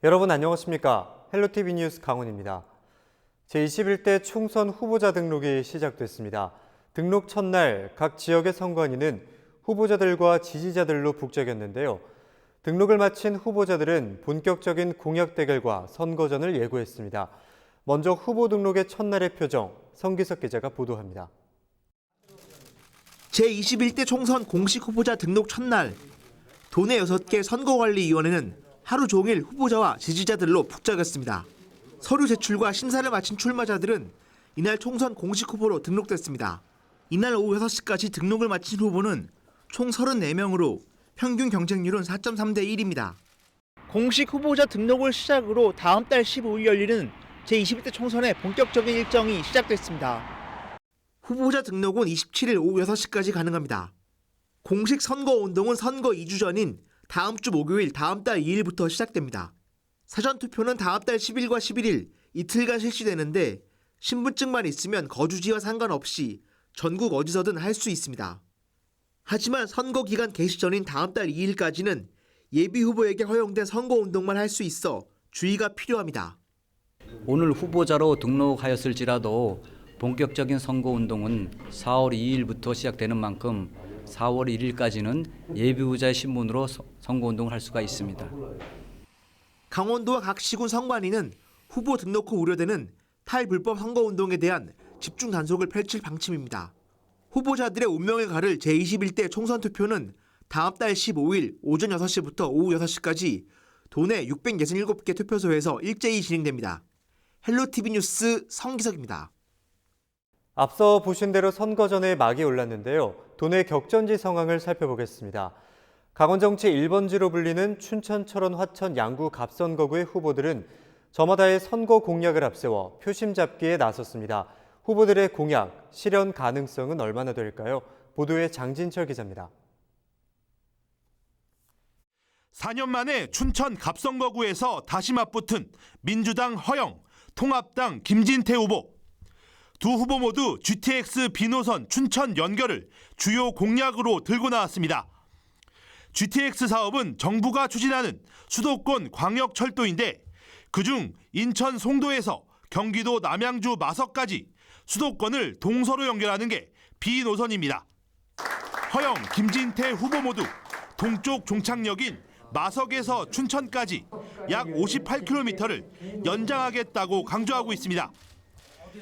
여러분 안녕하십니까? 헬로티비 뉴스 강훈입니다. 제21대 총선 후보자 등록이 시작됐습니다. 등록 첫날 각 지역의 선관위는 후보자들과 지지자들로 북적였는데요. 등록을 마친 후보자들은 본격적인 공약 대결과 선거전을 예고했습니다. 먼저 후보 등록의 첫날의 표정, 성기석 기자가 보도합니다. 제21대 총선 공식 후보자 등록 첫날, 도내 6개 선거관리위원회는 하루 종일 후보자와 지지자들로 북적였습니다. 서류 제출과 심사를 마친 출마자들은 이날 총선 공식 후보로 등록됐습니다. 이날 오후 6시까지 등록을 마친 후보는 총 34명으로 평균 경쟁률은 4.3대 1입니다. 공식 후보자 등록을 시작으로 다음 달 15일 열리는 제21대 총선의 본격적인 일정이 시작됐습니다. 후보자 등록은 27일 오후 6시까지 가능합니다. 공식 선거운동은 선거 2주 전인 다음 주 목요일 다음 달 2일부터 시작됩니다. 사전투표는 다음 달 10일과 11일 이틀간 실시되는데 신분증만 있으면 거주지와 상관없이 전국 어디서든 할 수 있습니다. 하지만 선거 기간 개시 전인 다음 달 2일까지는 예비 후보에게 허용된 선거운동만 할 수 있어 주의가 필요합니다. 오늘 후보자로 등록하였을지라도 본격적인 선거운동은 4월 2일부터 시작되는 만큼 4월 1일까지는 예비후보자의 신분으로 선거운동을 할 수가 있습니다. 강원도와 각 시군 선관위는 후보 등록 후 우려되는 탈불법 선거운동에 대한 집중 단속을 펼칠 방침입니다. 후보자들의 운명을 가를 제21대 총선 투표는 다음 달 15일 오전 6시부터 오후 6시까지 도내 667개 투표소에서 일제히 진행됩니다. 헬로티비 뉴스 성기석입니다. 앞서 보신 대로 선거전에 막이 올랐는데요. 도내 격전지 상황을 살펴보겠습니다. 강원정치 1번지로 불리는 춘천, 철원, 화천, 양구, 갑선거구의 후보들은 저마다의 선거 공약을 앞세워 표심 잡기에 나섰습니다. 후보들의 공약, 실현 가능성은 얼마나 될까요? 보도에 장진철 기자입니다. 4년 만에 춘천 갑선거구에서 다시 맞붙은 민주당 허영, 통합당 김진태 후보. 두 후보 모두 GTX 비노선 춘천 연결을 주요 공약으로 들고 나왔습니다. GTX 사업은 정부가 추진하는 수도권 광역철도인데 그중 인천 송도에서 경기도 남양주 마석까지 수도권을 동서로 연결하는 게 비노선입니다. 허영, 김진태 후보 모두 동쪽 종착역인 마석에서 춘천까지 약 58km를 연장하겠다고 강조하고 있습니다.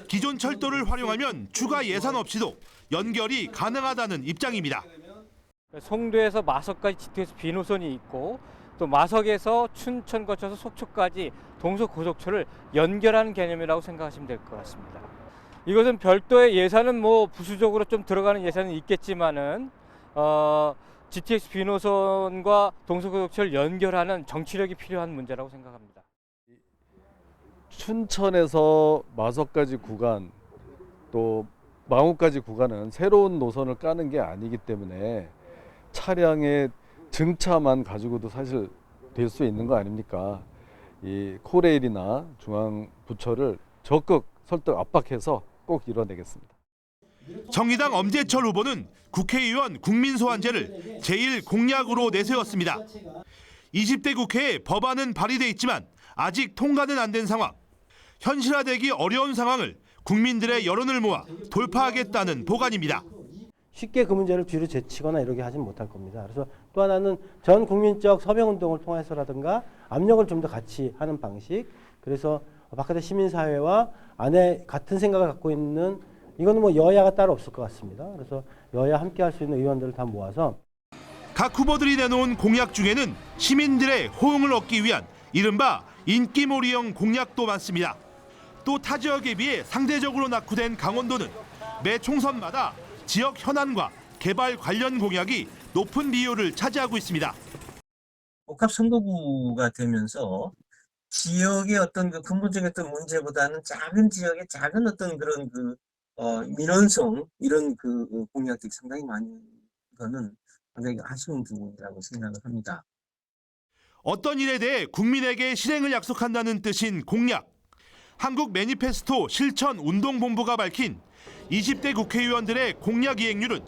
기존 철도를 활용하면 추가 예산 없이도 연결이 가능하다는 입장입니다. 송도에서 마석까지 GTX 비노선이 있고 또 마석에서 춘천 거쳐서 속초까지 동서고속철을 연결하는 개념이라고 생각하시면 될 것 같습니다. 이것은 별도의 예산은 부수적으로 좀 들어가는 예산은 있겠지만은 GTX 비노선과 동서고속철을 연결하는 정치력이 필요한 문제라고 생각합니다. 춘천에서 마석까지 구간 또 망우까지 구간은 새로운 노선을 까는 게 아니기 때문에 차량의 증차만 가지고도 사실 될 수 있는 거 아닙니까? 이 코레일이나 중앙부처를 적극 설득 압박해서 꼭 이뤄내겠습니다. 정의당 엄재철 후보는 국회의원 국민소환제를 제1 공약으로 내세웠습니다. 20대 국회에 법안은 발의돼 있지만 아직 통과는 안 된 상황. 현실화되기 어려운 상황을 국민들의 여론을 모아 돌파하겠다는 보관입니다. 쉽게 그 문제를 뒤로 제치거나 이러게 하진 못할 겁니다. 그래서 또 하나는 전 국민적 서명운동을 통해서라든가 압력을 좀 더 같이 하는 방식. 그래서 바깥의 시민사회와 안에 같은 생각을 갖고 있는 이거는 여야가 따로 없을 것 같습니다. 그래서 여야 함께 할 수 있는 의원들을 다 모아서 각 후보들이 내놓은 공약 중에는 시민들의 호응을 얻기 위한 이른바 인기몰이형 공약도 많습니다. 또 타 지역에 비해 상대적으로 낙후된 강원도는 매 총선마다 지역 현안과 개발 관련 공약이 높은 비율을 차지하고 있습니다. 복합 선거구가 되면서 지역의 어떤 그 근본적인 어떤 문제보다는 작은 지역의 작은 어떤 그런 민원성 이런 공약들이 상당히 많이 거는 굉장히 아쉬운 부분이라고 생각을 합니다. 어떤 일에 대해 국민에게 실행을 약속한다는 뜻인 공약. 한국 매니페스토 실천운동본부가 밝힌 20대 국회의원들의 공약 이행률은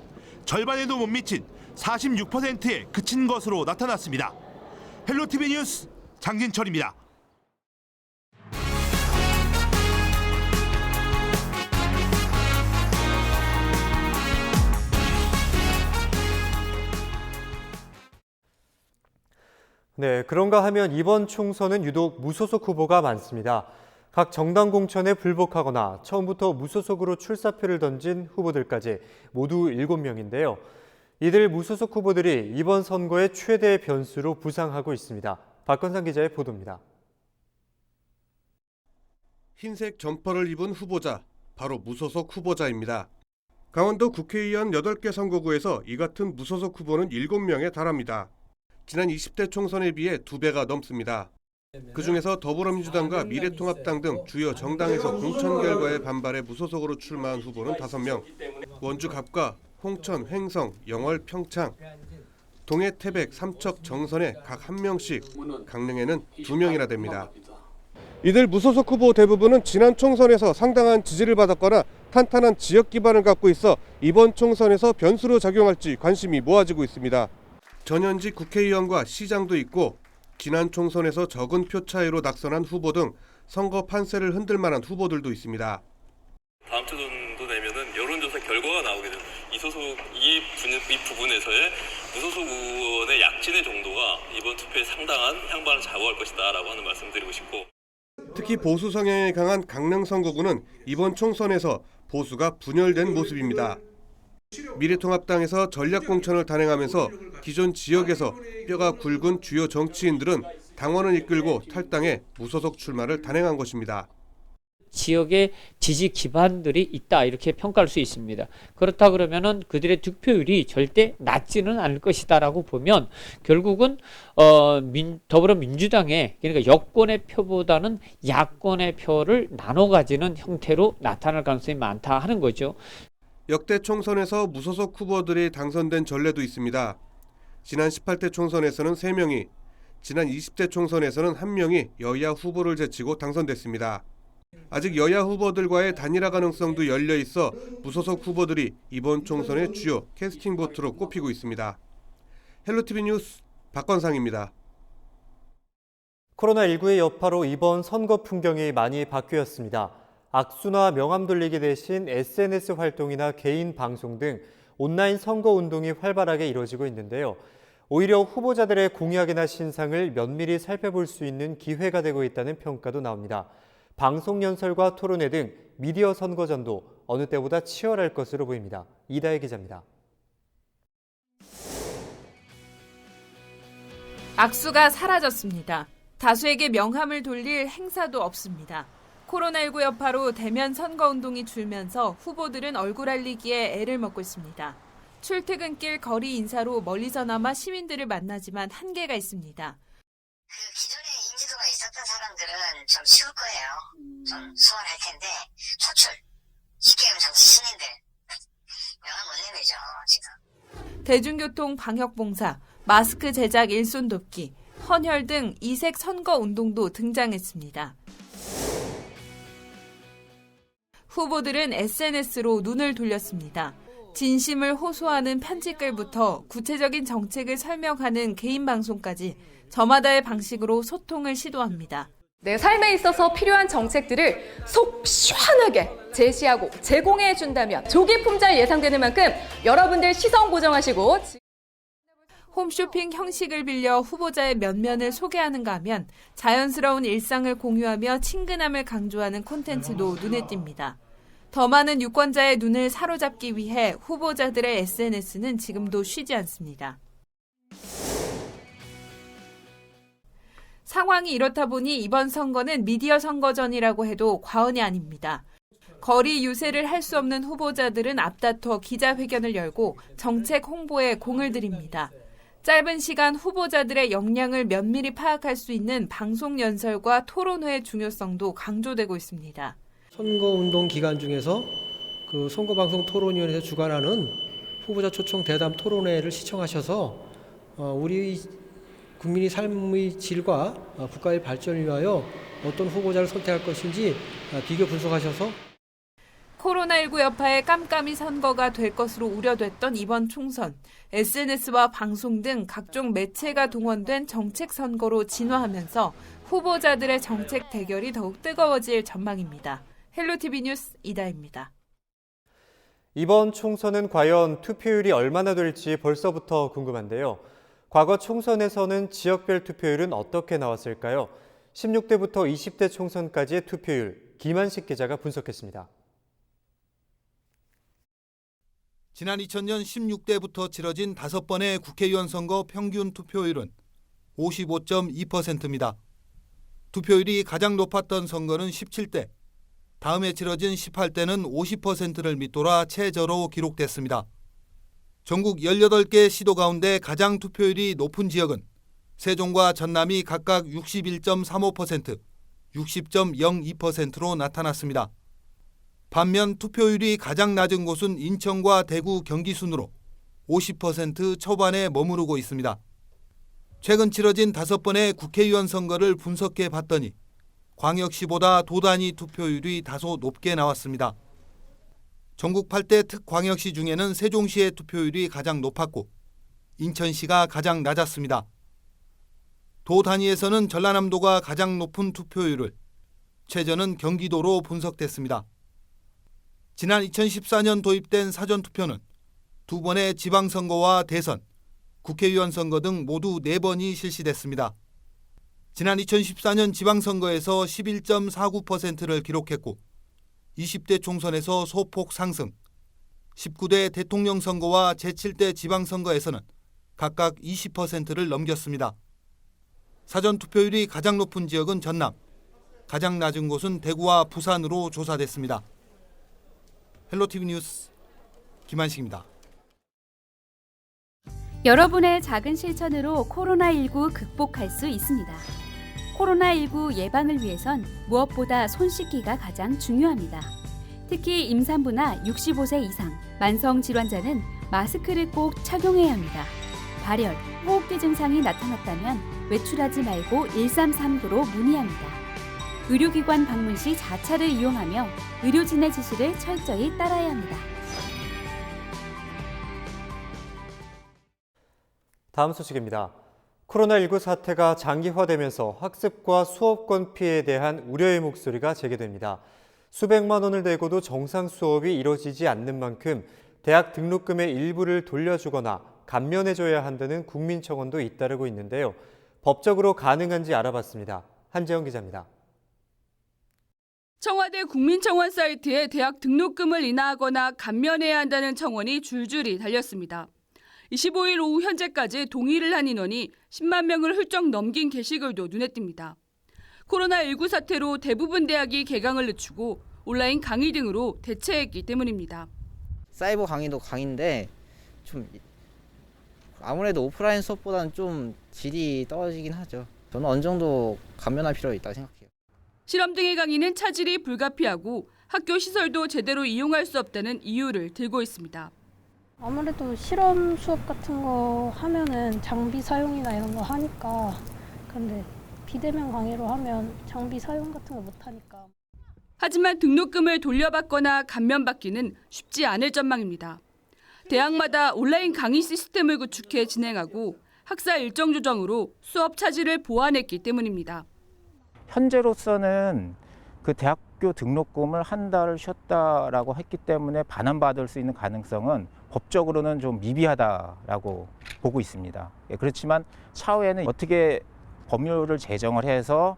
절반에도 못 미친 46%에 그친 것으로 나타났습니다. 헬로티비 뉴스 장진철입니다. 네, 그런가 하면 이번 총선은 유독 무소속 후보가 많습니다. 각 정당 공천에 불복하거나 처음부터 무소속으로 출사표를 던진 후보들까지 모두 7명인데요. 이들 무소속 후보들이 이번 선거의 최대 변수로 부상하고 있습니다. 박건상 기자의 보도입니다. 흰색 점퍼를 입은 후보자, 바로 무소속 후보자입니다. 강원도 국회의원 8개 선거구에서 이 같은 무소속 후보는 7명에 달합니다. 지난 20대 총선에 비해 2배가 넘습니다. 그중에서 더불어민주당과 미래통합당 등 주요 정당에서 공천 결과에 반발해 무소속으로 출마한 후보는 5명, 원주 갑과, 홍천, 횡성, 영월, 평창, 동해, 태백, 삼척, 정선에 각 1명씩, 강릉에는 2명이나 됩니다. 이들 무소속 후보 대부분은 지난 총선에서 상당한 지지를 받았거나 탄탄한 지역 기반을 갖고 있어 이번 총선에서 변수로 작용할지 관심이 모아지고 있습니다. 전현직 국회의원과 시장도 있고 지난 총선에서 적은 표 차이로 낙선한 후보 등 선거 판세를 흔들 만한 후보들도 있습니다. 다음 주 정도 되면은 여론조사 결과가 나오게 됩니다. 이 부분에서의 무소속 의원의 약진의 정도가 이번 투표에 상당한 향방을 좌우할 것이다라고 하는 말씀드리고 싶고, 특히 보수 성향이 강한 강릉 선거구는 이번 총선에서 보수가 분열된 모습입니다. 미래통합당에서 전략공천을 단행하면서 기존 지역에서 뼈가 굵은 주요 정치인들은 당원을 이끌고 탈당해 무소속 출마를 단행한 것입니다. 지역의 지지 기반들이 있다 이렇게 평가할 수 있습니다. 그렇다 그러면은 그들의 득표율이 절대 낮지는 않을 것이다라고 보면 결국은 더불어민주당의, 그러니까 여권의 표보다는 야권의 표를 나눠 가지는 형태로 나타날 가능성이 많다 하는 거죠. 역대 총선에서 무소속 후보들이 당선된 전례도 있습니다. 지난 18대 총선에서는 3명이, 지난 20대 총선에서는 1명이 여야 후보를 제치고 당선됐습니다. 아직 여야 후보들과의 단일화 가능성도 열려 있어 무소속 후보들이 이번 총선의 주요 캐스팅 보트로 꼽히고 있습니다. 헬로티비 뉴스 박건상입니다. 코로나19의 여파로 이번 선거 풍경이 많이 바뀌었습니다. 악수나 명함 돌리기 대신 SNS 활동이나 개인 방송 등 온라인 선거 운동이 활발하게 이루어지고 있는데요. 오히려 후보자들의 공약이나 신상을 면밀히 살펴볼 수 있는 기회가 되고 있다는 평가도 나옵니다. 방송 연설과 토론회 등 미디어 선거전도 어느 때보다 치열할 것으로 보입니다. 이다혜 기자입니다. 악수가 사라졌습니다. 다수에게 명함을 돌릴 행사도 없습니다. 코로나19 여파로 대면 선거운동이 줄면서 후보들은 얼굴 알리기에 애를 먹고 있습니다. 출퇴근길 거리 인사로 멀리서나마 시민들을 만나지만 한계가 있습니다. 기존에 인지도가 있었던 사람들은 좀 쉬울 거예요. 좀 수월할 텐데 소출, 쉽게 하면 정치 신인들 명함 못 내밀죠 지금. 대중교통 방역봉사, 마스크 제작 일손 돕기, 헌혈 등 이색 선거운동도 등장했습니다. 후보들은 SNS로 눈을 돌렸습니다. 진심을 호소하는 편지글부터 구체적인 정책을 설명하는 개인 방송까지 저마다의 방식으로 소통을 시도합니다. 내 삶에 있어서 필요한 정책들을 속 시원하게 제시하고 제공해 준다면 조기 품절 예상되는 만큼 여러분들 시선 고정하시고 홈쇼핑 형식을 빌려 후보자의 면면을 소개하는가 하면 자연스러운 일상을 공유하며 친근함을 강조하는 콘텐츠도 눈에 띕니다. 더 많은 유권자의 눈을 사로잡기 위해 후보자들의 SNS는 지금도 쉬지 않습니다. 상황이 이렇다 보니 이번 선거는 미디어 선거전이라고 해도 과언이 아닙니다. 거리 유세를 할 수 없는 후보자들은 앞다퉈 기자회견을 열고 정책 홍보에 공을 들입니다. 짧은 시간 후보자들의 역량을 면밀히 파악할 수 있는 방송 연설과 토론회의 중요성도 강조되고 있습니다. 선거운동 기간 중에서 그 선거방송토론위원회에서 주관하는 후보자 초청 대담 토론회를 시청하셔서 우리 국민의 삶의 질과 국가의 발전을 위하여 어떤 후보자를 선택할 것인지 비교 분석하셔서 코로나19 여파에 깜깜이 선거가 될 것으로 우려됐던 이번 총선, SNS와 방송 등 각종 매체가 동원된 정책 선거로 진화하면서 후보자들의 정책 대결이 더욱 뜨거워질 전망입니다. 헬로티비 뉴스 이다혜입니다. 이번 총선은 과연 투표율이 얼마나 될지 벌써부터 궁금한데요. 과거 총선에서는 지역별 투표율은 어떻게 나왔을까요? 16대부터 20대 총선까지의 투표율, 김한식 기자가 분석했습니다. 지난 2000년 16대부터 치러진 5번의 국회의원 선거 평균 투표율은 55.2%입니다. 투표율이 가장 높았던 선거는 17대, 다음에 치러진 18대는 50%를 밑돌아 최저로 기록됐습니다. 전국 18개 시도 가운데 가장 투표율이 높은 지역은 세종과 전남이 각각 61.35%, 60.02%로 나타났습니다. 반면 투표율이 가장 낮은 곳은 인천과 대구, 경기 순으로 50% 초반에 머무르고 있습니다. 최근 치러진 5번의 국회의원 선거를 분석해 봤더니 광역시보다 도 단위 투표율이 다소 높게 나왔습니다. 전국 8대 특광역시 중에는 세종시의 투표율이 가장 높았고 인천시가 가장 낮았습니다. 도 단위에서는 전라남도가 가장 높은 투표율을, 최저는 경기도로 분석됐습니다. 지난 2014년 도입된 사전투표는 2번의 지방선거와 대선, 국회의원 선거 등 모두 4번이 실시됐습니다. 지난 2014년 지방선거에서 11.49%를 기록했고 20대 총선에서 소폭 상승, 19대 대통령 선거와 제7대 지방선거에서는 각각 20%를 넘겼습니다. 사전투표율이 가장 높은 지역은 전남, 가장 낮은 곳은 대구와 부산으로 조사됐습니다. 헬로티비 뉴스 김한식입니다. 여러분의 작은 실천으로 코로나19 극복할 수 있습니다. 코로나19 예방을 위해선 무엇보다 손 씻기가 가장 중요합니다. 특히 임산부나 65세 이상, 만성질환자는 마스크를 꼭 착용해야 합니다. 발열, 호흡기 증상이 나타났다면 외출하지 말고 1339로 문의합니다. 의료기관 방문 시 자차를 이용하며 의료진의 지시를 철저히 따라야 합니다. 다음 소식입니다. 코로나19 사태가 장기화되면서 학습과 수업권 피해에 대한 우려의 목소리가 제기됩니다. 수백만 원을 내고도 정상 수업이 이뤄지지 않는 만큼 대학 등록금의 일부를 돌려주거나 감면해줘야 한다는 국민청원도 잇따르고 있는데요. 법적으로 가능한지 알아봤습니다. 한재영 기자입니다. 청와대 국민청원 사이트에 대학 등록금을 인하하거나 감면해야 한다는 청원이 줄줄이 달렸습니다. 25일 오후 현재까지 동의를 한 인원이 10만 명을 훌쩍 넘긴 게시글도 눈에 띕니다. 코로나19 사태로 대부분 대학이 개강을 늦추고 온라인 강의 등으로 대체했기 때문입니다. 사이버 강의도 강의인데 좀 아무래도 오프라인 수업보다는 좀 질이 떨어지긴 하죠. 저는 어느 정도 감면할 필요가 있다고 생각해요. 실험 등의 강의는 차질이 불가피하고 학교 시설도 제대로 이용할 수 없다는 이유를 들고 있습니다. 아무래도 실험 수업 같은 거 하면은 장비 사용이나 이런 거 하니까, 근데 비대면 강의로 하면 장비 사용 같은 거 못 하니까. 하지만 등록금을 돌려받거나 감면받기는 쉽지 않을 전망입니다. 대학마다 온라인 강의 시스템을 구축해 진행하고 학사 일정 조정으로 수업 차질을 보완했기 때문입니다. 현재로서는 그 대학교 등록금을 한 달을 쉬었다라고 했기 때문에 반환받을 수 있는 가능성은 법적으로는 좀 미비하다라고 보고 있습니다. 그렇지만 차후에는 어떻게 법률을 제정을 해서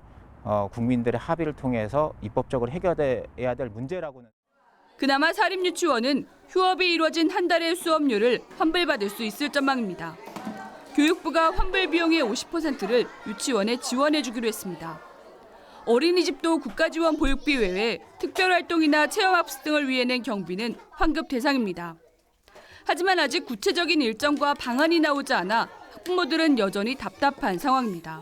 국민들의 합의를 통해서 입법적으로 해결해야 될 문제라고는. 그나마 사립유치원은 휴업이 이루어진 한 달의 수업료를 환불받을 수 있을 전망입니다. 교육부가 환불 비용의 50%를 유치원에 지원해 주기로 했습니다. 어린이집도 국가지원 보육비 외에 특별활동이나 체험학습 등을 위해 낸 경비는 환급 대상입니다. 하지만 아직 구체적인 일정과 방안이 나오지 않아 학부모들은 여전히 답답한 상황입니다.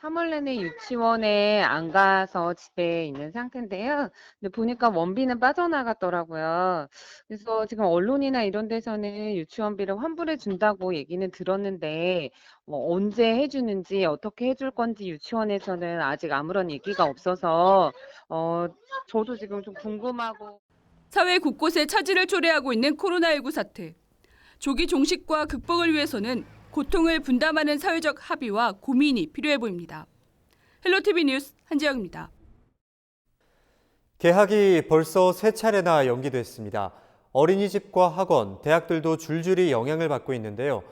3월 내내 유치원에 안 가서 집에 있는 상태인데요. 근데 보니까 원비는 빠져나갔더라고요. 그래서 지금 언론이나 이런 데서는 유치원비를 환불해 준다고 얘기는 들었는데 언제 해주는지 어떻게 해줄 건지 유치원에서는 아직 아무런 얘기가 없어서 저도 지금 좀 궁금하고. 사회 곳곳에 차질을 초래하고 있는 코로나19 사태. 조기 종식과 극복을 위해서는 고통을 분담하는 사회적 합의와 고민이 필요해 보입니다. 헬로티비 뉴스 한지영입니다. 개학이 벌써 3차례나 연기됐습니다. 어린이집과 학원, 대학들도 줄줄이 영향을 받고 있는데요.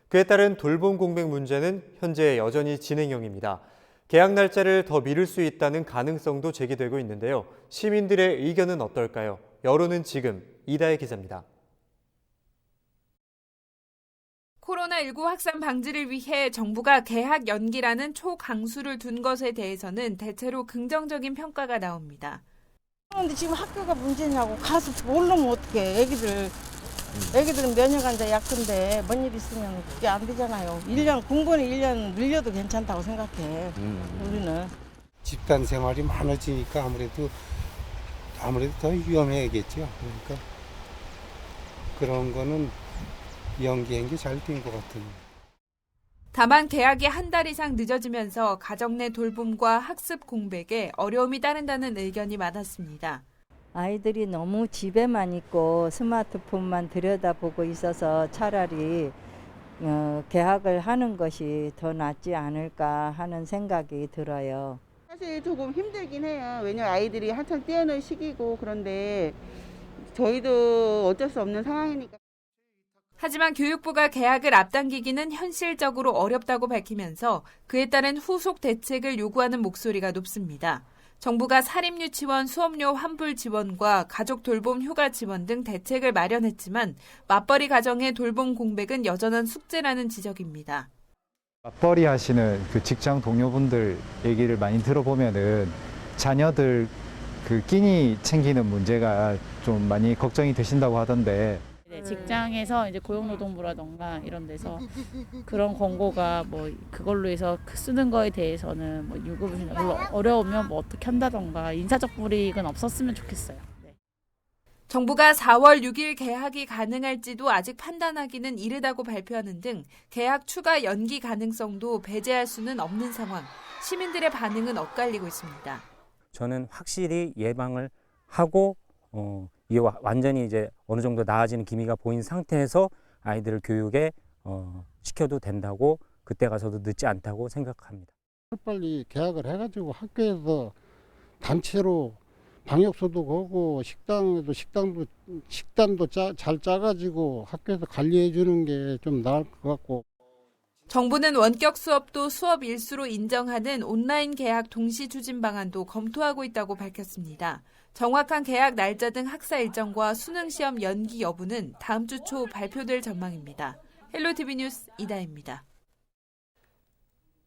그에 따른 돌봄 공백 문제는 현재 여전히 진행형입니다. 개학 날짜를 더 미룰 수 있다는 가능성도 제기되고 있는데요. 시민들의 의견은 어떨까요? 여론은 지금 이다혜 기자입니다. 코로나19 확산 방지를 위해 정부가 개학 연기라는 초강수를 둔 것에 대해서는 대체로 긍정적인 평가가 나옵니다. 그런데 지금 학교가 문제냐고 가서 모르면 어떡해. 애기들은 면역 환자 약한데 뭔 일 있으면 그게 안 되잖아요. 공부는 1년 늘려도 괜찮다고 생각해. 우리는. 집단 생활이 많아지니까 아무래도 더 위험해야겠죠. 그러니까 그런 거는 연기한 게 잘 된 것 같아요. 다만 개학이 한 달 이상 늦어지면서 가정 내 돌봄과 학습 공백에 어려움이 따른다는 의견이 많았습니다. 아이들이 너무 집에만 있고 스마트폰만 들여다보고 있어서 차라리 개학을 하는 것이 더 낫지 않을까 하는 생각이 들어요. 사실 조금 힘들긴 해요. 왜냐면 아이들이 한창 뛰어놀 시기고 그런데 저희도 어쩔 수 없는 상황이니까. 하지만 교육부가 개학을 앞당기기는 현실적으로 어렵다고 밝히면서 그에 따른 후속 대책을 요구하는 목소리가 높습니다. 정부가 사립유치원 수업료 환불 지원과 가족 돌봄 휴가 지원 등 대책을 마련했지만 맞벌이 가정의 돌봄 공백은 여전한 숙제라는 지적입니다. 맞벌이 하시는 그 직장 동료분들 얘기를 많이 들어보면은 자녀들 그 끼니 챙기는 문제가 좀 많이 걱정이 되신다고 하던데. 직장에서 이제 고용노동부라던가 이런 데서 그런 권고가 뭐 그걸로 해서 쓰는 거에 대해서는 뭐 유급을 물론 어려우면 뭐 어떻게 한다던가 인사적 불이익은 없었으면 좋겠어요. 네. 정부가 4월 6일 개학이 가능할지도 아직 판단하기는 이르다고 발표하는 등 개학 추가 연기 가능성도 배제할 수는 없는 상황. 시민들의 반응은 엇갈리고 있습니다. 저는 확실히 예방을 하고 이게 완전히 이제 어느 정도 나아지는 기미가 보인 상태에서 아이들을 교육에 시켜도 된다고 그때 가서도 늦지 않다고 생각합니다. 빨리 개학을 해가지고 학교에서 단체로 방역소도 하고 식단도 잘 짜가지고 학교에서 관리해 주는 게 좀 나을 것 같고. 정부는 원격 수업도 수업 일수로 인정하는 온라인 개학 동시 추진 방안도 검토하고 있다고 밝혔습니다. 정확한 개학 날짜 등 학사 일정과 수능 시험 연기 여부는 다음 주 초 발표될 전망입니다. 헬로티비 뉴스 이다혜입니다.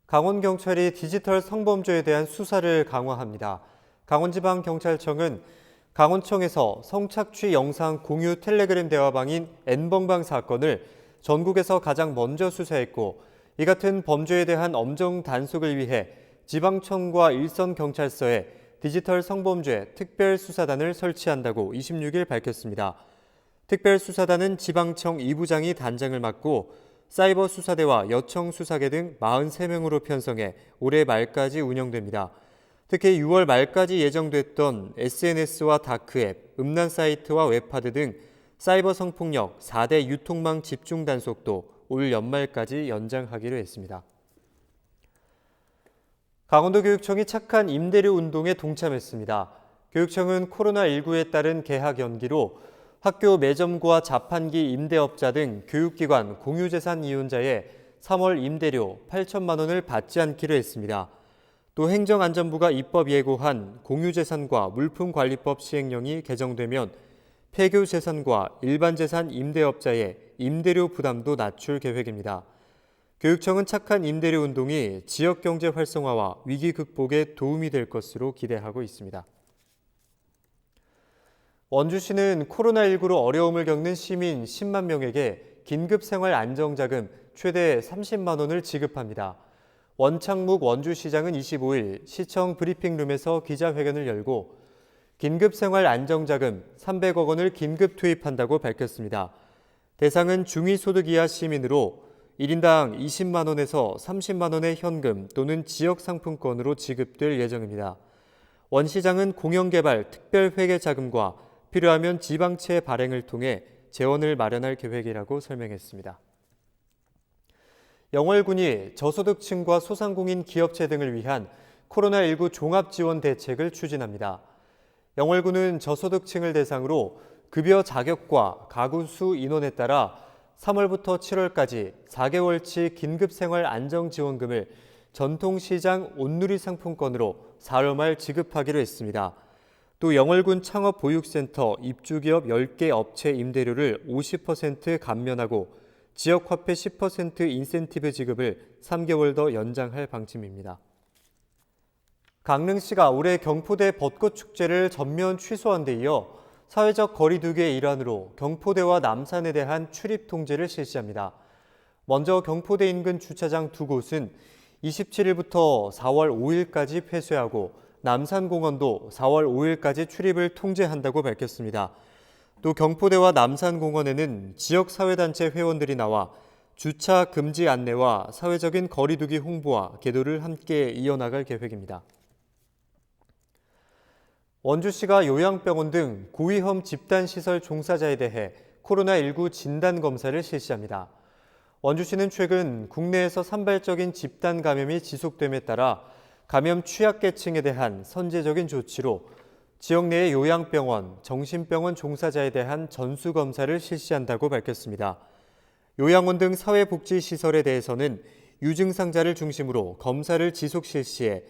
강원경찰이 디지털 성범죄에 대한 수사를 강화합니다. 강원지방경찰청은 강원청에서 성착취 영상 공유 텔레그램 대화방인 N번방 사건을 전국에서 가장 먼저 수사했고 이 같은 범죄에 대한 엄정 단속을 위해 지방청과 일선경찰서에 디지털 성범죄 특별수사단을 설치한다고 26일 밝혔습니다. 특별수사단은 지방청 2부장이 단장을 맡고 사이버 수사대와 여청 수사계 등 43명으로 편성해 올해 말까지 운영됩니다. 특히 6월 말까지 예정됐던 SNS와 다크앱, 음란 사이트와 웹하드 등 사이버 성폭력 4대 유통망 집중 단속도 올 연말까지 연장하기로 했습니다. 강원도교육청이 착한 임대료 운동에 동참했습니다. 교육청은 코로나19에 따른 개학 연기로 학교 매점과 자판기 임대업자 등 교육기관 공유재산 이용자의 3월 임대료 8천만 원을 받지 않기로 했습니다. 또 행정안전부가 입법 예고한 공유재산과 물품관리법 시행령이 개정되면 폐교재산과 일반재산 임대업자의 임대료 부담도 낮출 계획입니다. 교육청은 착한 임대료 운동이 지역경제 활성화와 위기 극복에 도움이 될 것으로 기대하고 있습니다. 원주시는 코로나19로 어려움을 겪는 시민 10만 명에게 긴급생활안정자금 최대 30만 원을 지급합니다. 원창묵 원주시장은 25일 시청 브리핑룸에서 기자회견을 열고 긴급생활안정자금 300억 원을 긴급 투입한다고 밝혔습니다. 대상은 중위소득 이하 시민으로 1인당 20만 원에서 30만 원의 현금 또는 지역상품권으로 지급될 예정입니다. 원 시장은 공영개발 특별회계자금과 필요하면 지방채 발행을 통해 재원을 마련할 계획이라고 설명했습니다. 영월군이 저소득층과 소상공인 기업체 등을 위한 코로나19 종합지원 대책을 추진합니다. 영월군은 저소득층을 대상으로 급여 자격과 가구 수 인원에 따라 3월부터 7월까지 4개월치 긴급생활 안정지원금을 전통시장 온누리 상품권으로 4월 말 지급하기로 했습니다. 또 영월군 창업보육센터 입주기업 10개 업체 임대료를 50% 감면하고 지역화폐 10% 인센티브 지급을 3개월 더 연장할 방침입니다. 강릉시가 올해 경포대 벚꽃축제를 전면 취소한 데 이어 사회적 거리 두기의 일환으로 경포대와 남산에 대한 출입 통제를 실시합니다. 먼저 경포대 인근 주차장 두 곳은 27일부터 4월 5일까지 폐쇄하고 남산공원도 4월 5일까지 출입을 통제한다고 밝혔습니다. 또 경포대와 남산공원에는 지역사회단체 회원들이 나와 주차 금지 안내와 사회적인 거리 두기 홍보와 계도를 함께 이어나갈 계획입니다. 원주시가 요양병원 등 고위험 집단시설 종사자에 대해 코로나19 진단검사를 실시합니다. 원주시는 최근 국내에서 산발적인 집단 감염이 지속됨에 따라 감염 취약계층에 대한 선제적인 조치로 지역 내의 요양병원, 정신병원 종사자에 대한 전수검사를 실시한다고 밝혔습니다. 요양원 등 사회복지시설에 대해서는 유증상자를 중심으로 검사를 지속 실시해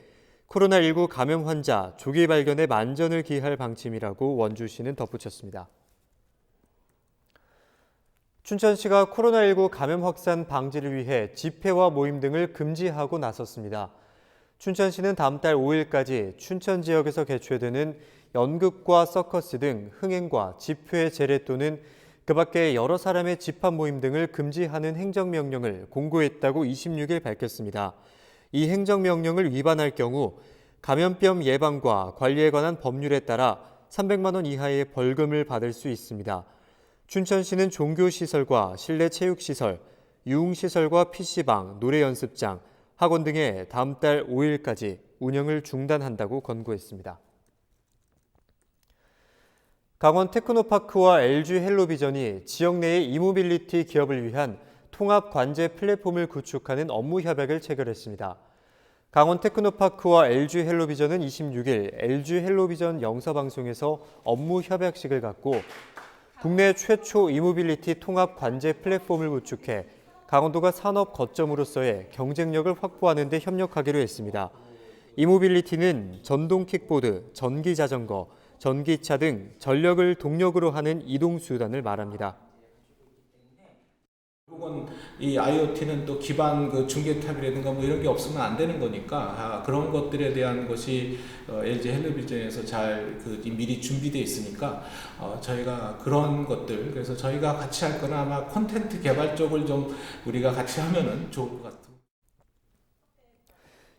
코로나19 감염 환자 조기 발견에 만전을 기할 방침이라고 원주시는 덧붙였습니다. 춘천시가 코로나19 감염 확산 방지를 위해 집회와 모임 등을 금지하고 나섰습니다. 춘천시는 다음 달 5일까지 춘천 지역에서 개최되는 연극과 서커스 등 흥행과 집회, 제례 또는 그 밖에 여러 사람의 집합 모임 등을 금지하는 행정명령을 공고했다고 26일 밝혔습니다. 이 행정명령을 위반할 경우 감염병 예방과 관리에 관한 법률에 따라 300만 원 이하의 벌금을 받을 수 있습니다. 춘천시는 종교시설과 실내 체육시설, 유흥시설과 PC방, 노래연습장, 학원 등에 다음 달 5일까지 운영을 중단한다고 권고했습니다. 강원 테크노파크와 LG 헬로비전이 지역 내의 이모빌리티 기업을 위한 통합 관제 플랫폼을 구축하는 업무 협약을 체결했습니다. 강원 테크노파크와 LG 헬로비전은 26일 LG 헬로비전 영서방송에서 업무 협약식을 갖고 국내 최초 이모빌리티 통합 관제 플랫폼을 구축해 강원도가 산업 거점으로서의 경쟁력을 확보하는 데 협력하기로 했습니다. 이모빌리티는 전동 킥보드, 전기 자전거, 전기차 등 전력을 동력으로 하는 이동 수단을 말합니다. 결국은 이 IoT는 또 기반 그 중계탑이라든가 뭐 이런 게 없으면 안 되는 거니까 그런 것들에 대한 것이 LG 헬로비전에서 잘 미리 준비되어 있으니까 저희가 그런 것들 그래서 저희가 같이 할 거는 아마 콘텐츠 개발 쪽을 좀 우리가 같이 하면은 좋을 것 같아요.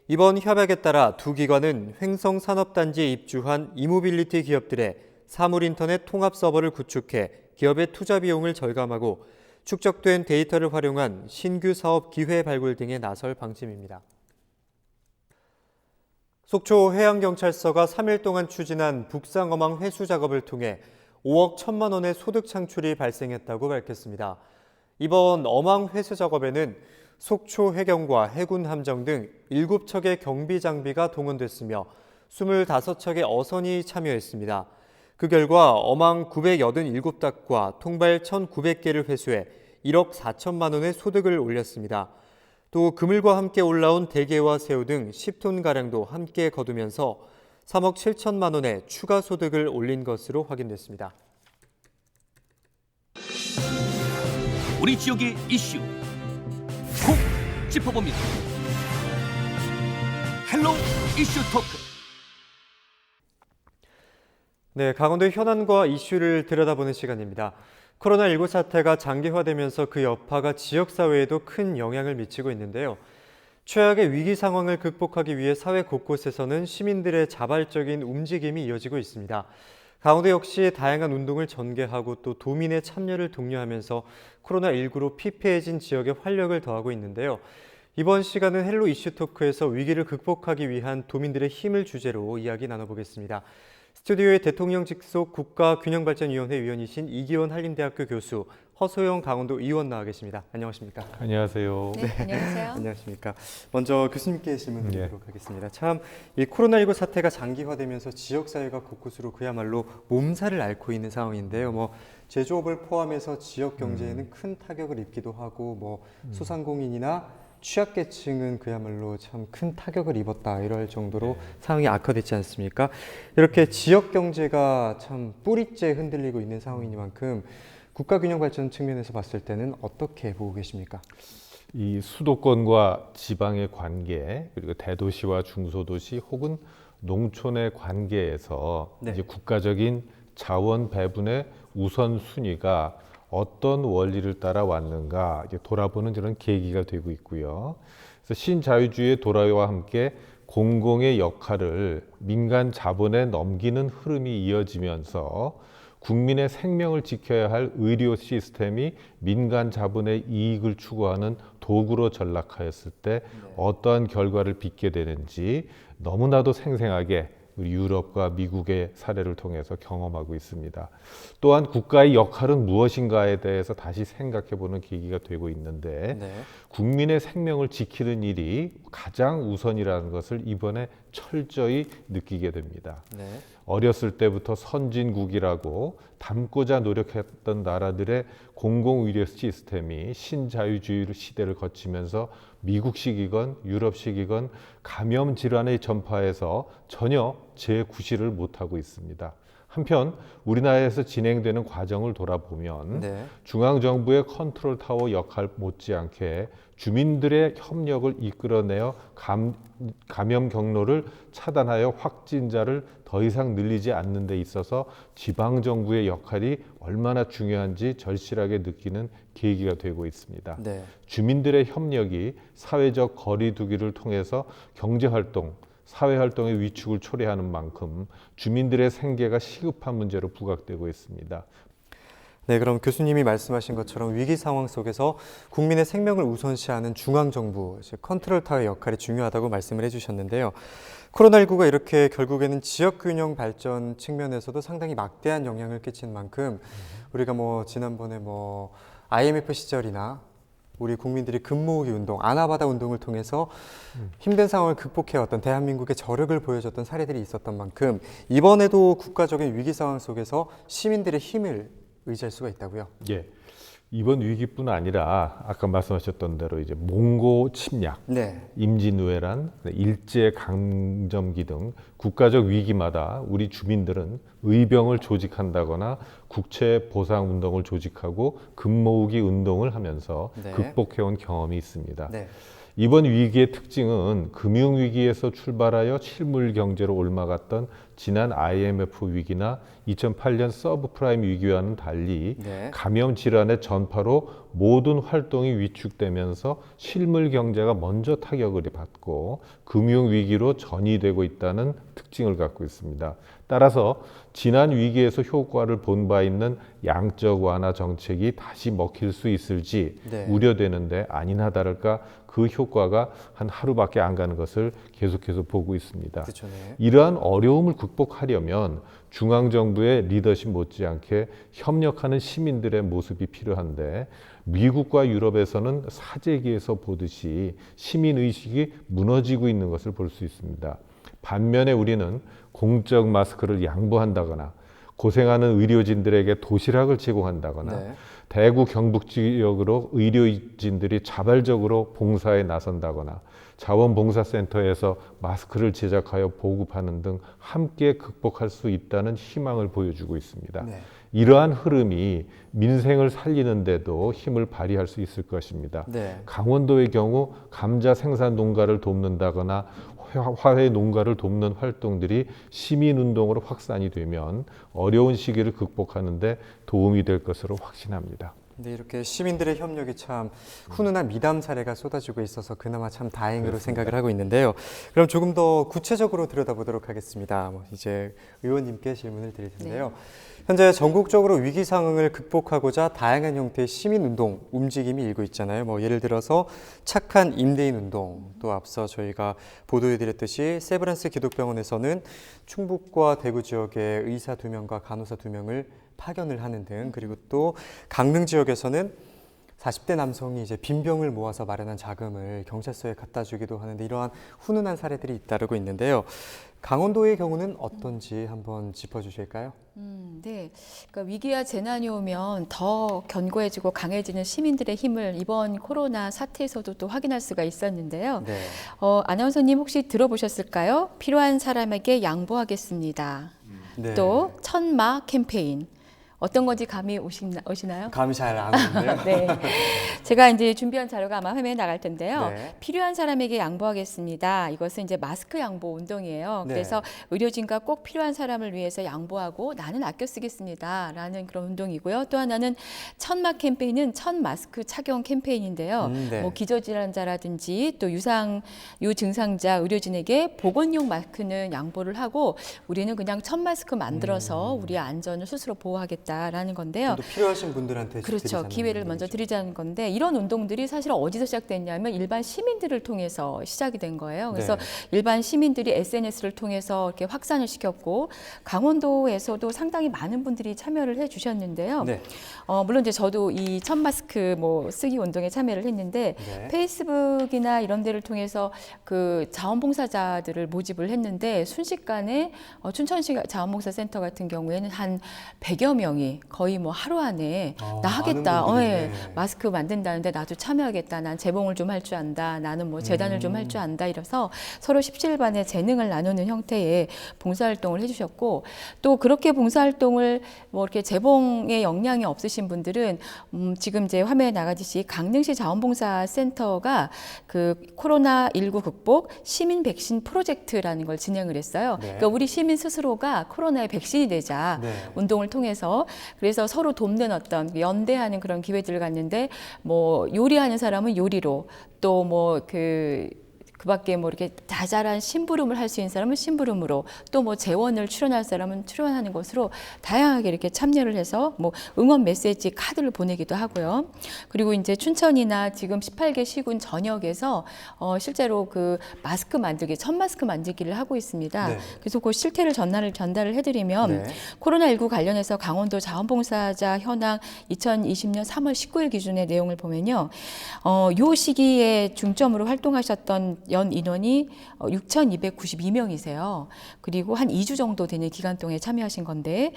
이번 협약에 따라 두 기관은 횡성산업단지에 입주한 이모빌리티 기업들의 사물인터넷 통합 서버를 구축해 기업의 투자 비용을 절감하고 축적된 데이터를 활용한 신규 사업 기회 발굴 등에 나설 방침입니다. 속초 해양경찰서가 3일 동안 추진한 북상어망 회수 작업을 통해 5억 1천만 원의 소득 창출이 발생했다고 밝혔습니다. 이번 어망 회수 작업에는 속초 해경과 해군 함정 등 7척의 경비 장비가 동원됐으며 25척의 어선이 참여했습니다. 그 결과 어망 987닭과 통발 1,900개를 회수해 1억 4천만 원의 소득을 올렸습니다. 또 그물과 함께 올라온 대게와 새우 등 10톤가량도 함께 거두면서 3억 7천만 원의 추가 소득을 올린 것으로 확인됐습니다. 우리 지역의 이슈 콕 짚어봅니다. 헬로 이슈 토크. 네, 강원도의 현안과 이슈를 들여다보는 시간입니다. 코로나19 사태가 장기화되면서 그 여파가 지역사회에도 큰 영향을 미치고 있는데요. 최악의 위기 상황을 극복하기 위해 사회 곳곳에서는 시민들의 자발적인 움직임이 이어지고 있습니다. 강원도 역시 다양한 운동을 전개하고 또 도민의 참여를 독려하면서 코로나19로 피폐해진 지역에 활력을 더하고 있는데요. 이번 시간은 헬로 이슈 토크에서 위기를 극복하기 위한 도민들의 힘을 주제로 이야기 나눠보겠습니다. 스튜디오에 대통령 직속 국가균형발전위원회 위원이신 이기원 한림대학교 교수, 허소영 강원도 의원 나와 계십니다. 안녕하십니까? 안녕하세요. 네, 안녕하세요. 안녕하십니까? 먼저 교수님께 질문 드리도록 하겠습니다. 참, 이 코로나19 사태가 장기화되면서 지역사회가 곳곳으로 그야말로 몸살을 앓고 있는 상황인데요. 제조업을 포함해서 지역 경제에는 큰 타격을 입기도 하고, 소상공인이나 취약계층은 그야말로 참 큰 타격을 입었다 이럴 정도로 상황이 악화됐지 않습니까? 이렇게 지역 경제가 참 뿌리째 흔들리고 있는 상황이니만큼 국가균형발전 측면에서 봤을 때는 어떻게 보고 계십니까? 이 수도권과 지방의 관계, 그리고 대도시와 중소도시 혹은 농촌의 관계에서 이제 국가적인 자원 배분의 우선순위가 어떤 원리를 따라 왔는가 이제 돌아보는 그런 계기가 되고 있고요. 그래서 신자유주의의 도래와 함께 공공의 역할을 민간 자본에 넘기는 흐름이 이어지면서 국민의 생명을 지켜야 할 의료 시스템이 민간 자본의 이익을 추구하는 도구로 전락하였을 때 어떠한 결과를 빚게 되는지 너무나도 생생하게 우리 유럽과 미국의 사례를 통해서 경험하고 있습니다. 또한 국가의 역할은 무엇인가에 대해서 다시 생각해보는 계기가 되고 있는데 국민의 생명을 지키는 일이 가장 우선이라는 것을 이번에 철저히 느끼게 됩니다. 어렸을 때부터 선진국이라고 닮고자 노력했던 나라들의 공공의료 시스템이 신자유주의 시대를 거치면서 미국식이건 유럽식이건 감염 질환의 전파에서 전혀 재구실을 못하고 있습니다. 한편 우리나라에서 진행되는 과정을 돌아보면 중앙정부의 컨트롤 타워 역할 못지않게 주민들의 협력을 이끌어내어 감염 경로를 차단하여 확진자를 더 이상 늘리지 않는 데 있어서 지방정부의 역할이 얼마나 중요한지 절실하게 느끼는 계기가 되고 있습니다. 주민들의 협력이 사회적 거리 두기를 통해서 경제활동, 사회활동의 위축을 초래하는 만큼 주민들의 생계가 시급한 문제로 부각되고 있습니다. 네, 그럼 교수님이 말씀하신 것처럼 위기 상황 속에서 국민의 생명을 우선시하는 중앙정부, 컨트롤 타워의 역할이 중요하다고 말씀을 해주셨는데요. 코로나19가 이렇게 결국에는 지역균형 발전 측면에서도 상당히 막대한 영향을 끼친 만큼 우리가 지난번에 IMF 시절이나 우리 국민들이 금모으기 운동, 아나바다 운동을 통해서 힘든 상황을 극복해왔던 대한민국의 저력을 보여줬던 사례들이 있었던 만큼 이번에도 국가적인 위기 상황 속에서 시민들의 힘을 의지할 수가 있다고요? 예. 이번 위기뿐 아니라 아까 말씀하셨던 대로 이제 몽고 침략, 임진왜란, 일제 강점기 등 국가적 위기마다 우리 주민들은 의병을 조직한다거나 국채 보상 운동을 조직하고 금모으기 운동을 하면서 극복해온 경험이 있습니다. 이번 위기의 특징은 금융위기에서 출발하여 실물 경제로 옮아갔던 지난 IMF 위기나 2008년 서브프라임 위기와는 달리 감염 질환의 전파로 모든 활동이 위축되면서 실물 경제가 먼저 타격을 받고 금융위기로 전이되고 있다는 특징을 갖고 있습니다. 따라서 지난 위기에서 효과를 본 바 있는 양적 완화 정책이 다시 먹힐 수 있을지 우려되는데 아니나 다를까 그 효과가 한 하루밖에 안 가는 것을 계속해서 보고 있습니다. 이러한 어려움을 극복하려면 중앙정부의 리더십 못지않게 협력하는 시민들의 모습이 필요한데 미국과 유럽에서는 사재기에서 보듯이 시민의식이 무너지고 있는 것을 볼 수 있습니다. 반면에 우리는 공적 마스크를 양보한다거나 고생하는 의료진들에게 도시락을 제공한다거나 대구 경북 지역으로 의료진들이 자발적으로 봉사에 나선다거나 자원봉사센터에서 마스크를 제작하여 보급하는 등 함께 극복할 수 있다는 희망을 보여주고 있습니다. 이러한 흐름이 민생을 살리는 데도 힘을 발휘할 수 있을 것입니다. 강원도의 경우 감자 생산 농가를 돕는다거나 화훼 농가를 돕는 활동들이 시민운동으로 확산이 되면 어려운 시기를 극복하는 데 도움이 될 것으로 확신합니다. 네, 이렇게 시민들의 협력이 참 훈훈한 미담 사례가 쏟아지고 있어서 그나마 참 다행으로 생각을 하고 있는데요. 그럼 조금 더 구체적으로 들여다보도록 하겠습니다. 이제 의원님께 질문을 드릴 텐데요. 현재 전국적으로 위기 상황을 극복하고자 다양한 형태의 시민운동 움직임이 일고 있잖아요. 예를 들어서 착한 임대인 운동, 또 앞서 저희가 보도해드렸듯이 세브란스 기독병원에서는 충북과 대구 지역의 의사 2명과 간호사 2명을 파견을 하는 등, 그리고 또 강릉 지역에서는 40대 남성이 이제 빈병을 모아서 마련한 자금을 경찰서에 갖다 주기도 하는데 이러한 훈훈한 사례들이 잇따르고 있는데요. 강원도의 경우는 어떤지 한번 짚어주실까요? 네, 그러니까 위기와 재난이 오면 더 견고해지고 강해지는 시민들의 힘을 이번 코로나 사태에서도 또 확인할 수가 있었는데요. 네. 아나운서님 혹시 들어보셨을까요? 필요한 사람에게 양보하겠습니다. 네. 또 천마 캠페인. 어떤 건지 감이 오시나요? 감이 잘 안 오는데요. 네. 제가 이제 준비한 자료가 아마 화면에 나갈 텐데요. 네. 필요한 사람에게 양보하겠습니다. 이것은 이제 마스크 양보 운동이에요. 네. 그래서 의료진과 꼭 필요한 사람을 위해서 양보하고 나는 아껴 쓰겠습니다. 라는 그런 운동이고요. 또 하나는 천마 캠페인은 천 마스크 착용 캠페인인데요. 네. 기저질환자라든지 또 유증상자 의료진에게 보건용 마스크는 양보를 하고 우리는 그냥 천 마스크 만들어서 우리의 안전을 스스로 보호하겠다. 라는 건데요. 또 필요하신 분들한테 그렇죠. 기회를 먼저 드리자는 건데 이런 운동들이 사실 어디서 시작됐냐면 일반 시민들을 통해서 시작이 된 거예요. 그래서 네. 일반 시민들이 SNS를 통해서 이렇게 확산을 시켰고 강원도에서도 상당히 많은 분들이 참여를 해주셨는데요. 네. 물론 이제 저도 이 천 마스크 쓰기 운동에 참여를 했는데 네. 페이스북이나 이런 데를 통해서 그 자원봉사자들을 모집을 했는데 순식간에 춘천시 자원봉사센터 같은 경우에는 한 100여 명이 거의 하루 안에 나 하겠다. 마스크 만든다는데 나도 참여하겠다. 난 재봉을 좀 할 줄 안다. 나는 재단을 좀 할 줄 안다. 이래서 서로 십시일반의 재능을 나누는 형태의 봉사활동을 해주셨고 또 그렇게 봉사활동을 이렇게 재봉의 역량이 없으신 분들은 지금 이제 화면에 나가듯이 강릉시 자원봉사센터가 그 코로나19 극복 시민 백신 프로젝트라는 걸 진행을 했어요. 네. 그러니까 우리 시민 스스로가 코로나의 백신이 되자 운동을 통해서 그래서 서로 돕는 어떤 연대하는 그런 기회들을 갖는데 요리하는 사람은 요리로 또 그 밖에 이렇게 자잘한 심부름을 할 수 있는 사람은 심부름으로 또 재원을 출연할 사람은 출연하는 것으로 다양하게 이렇게 참여를 해서 응원 메시지 카드를 보내기도 하고요. 그리고 이제 춘천이나 지금 18개 시군 전역에서 실제로 그 마스크 만들기, 천 마스크 만들기를 하고 있습니다. 네. 그래서 그 실태를 전달을 해드리면 코로나19 관련해서 강원도 자원봉사자 현황 2020년 3월 19일 기준의 내용을 보면요. 요 시기에 중점으로 활동하셨던 연 인원이 6,292명이세요. 그리고 한 2주 정도 되는 기간 동안에 참여하신 건데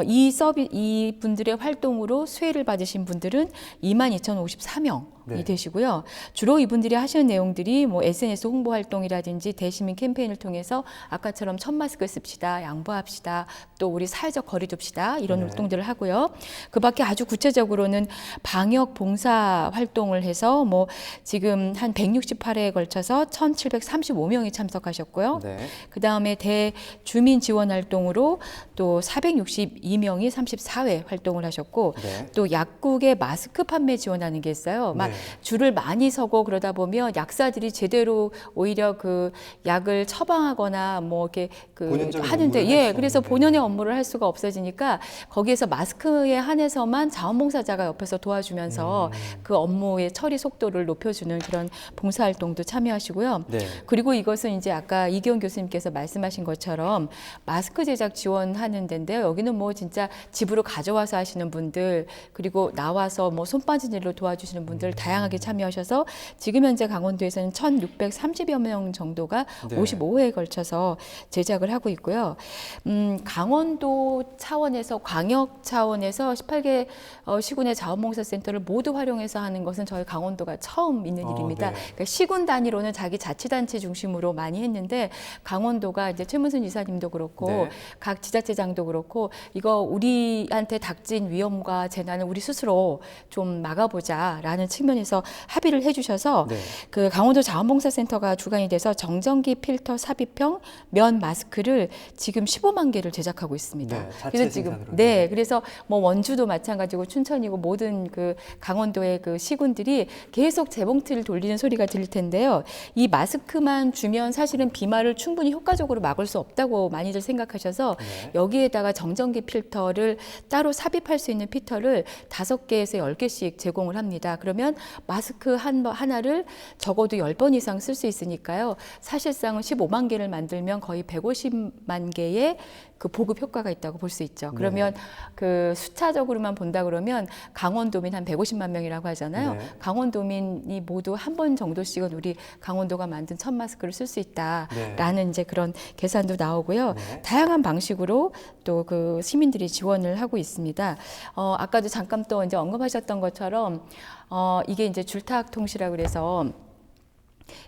이 분들의 활동으로 수혜를 받으신 분들은 22,054명이 되시고요. 주로 이분들이 하시는 내용들이 SNS 홍보 활동이라든지 대시민 캠페인을 통해서 아까처럼 천 마스크 씁시다, 양보합시다, 또 우리 사회적 거리 둡시다 이런 활동들을 하고요. 그 밖에 아주 구체적으로는 방역 봉사 활동을 해서 지금 한 168회에 걸쳐서 1,735명이 참석하셨고요. 그 다음에 대주민 지원 활동으로 또 462명이 34회 활동을 하셨고 또 약국에 마스크 판매 지원하는 게 있어요. 줄을 많이 서고 그러다 보면 약사들이 제대로 오히려 그 약을 처방하거나 이렇게 하는데 그래서 본연의 업무를 할 수가 없어지니까 거기에서 마스크에 한해서만 자원봉사자가 옆에서 도와주면서 그 업무의 처리 속도를 높여주는 그런 봉사활동도 참여하시고요. 그리고 이것은 이제 아까 이기원 교수님께서 말씀하신 것처럼 마스크 제작 지원하는 데인데요. 여기는 진짜 집으로 가져와서 하시는 분들 그리고 나와서 손 빠진 일로 도와주시는 분들 다양하게 참여하셔서 지금 현재 강원도에서는 1,630여 명 정도가 55회에 걸쳐서 제작을 하고 있고요. 강원도 차원에서 광역 차원에서 18개 시군의 자원봉사센터를 모두 활용해서 하는 것은 저희 강원도가 처음 있는 일입니다. 그러니까 시군 단위로는 자기 자치단체 중심으로 많이 했는데 강원도가 이제 최문순 이사님도 그렇고 각 지자체장도 그렇고 이거 우리한테 닥친 위험과 재난을 우리 스스로 좀 막아보자라는 측면 서면에서 합의를 해주셔서 네. 그 강원도 자원봉사센터가 주관이 돼서 정전기 필터 삽입형 면 마스크를 지금 15만 개를 제작하고 있습니다. 네, 자체 그래서 지금 생산으로. 네, 그래서 뭐 원주도 마찬가지고 춘천이고 모든 그 강원도의 그 시군들이 계속 재봉틀을 돌리는 소리가 들릴 텐데요. 이 마스크만 주면 사실은 비말을 충분히 효과적으로 막을 수 없다고 많이들 생각하셔서 여기에다가 정전기 필터를 따로 삽입할 수 있는 필터를 5개에서 10개씩 제공을 합니다. 그러면 마스크 하나를 적어도 10번 이상 쓸 수 있으니까요. 사실상은 15만 개를 만들면 거의 150만 개의 그 보급 효과가 있다고 볼 수 있죠. 그러면 그 숫자적으로만 본다 그러면 강원도민 한 150만 명이라고 하잖아요. 강원도민이 모두 한 번 정도씩은 우리 강원도가 만든 천 마스크를 쓸 수 있다라는 이제 그런 계산도 나오고요. 다양한 방식으로 또 그 시민들이 지원을 하고 있습니다. 아까도 잠깐 또 이제 언급하셨던 것처럼 이게 이제 줄타학통시라고 그래서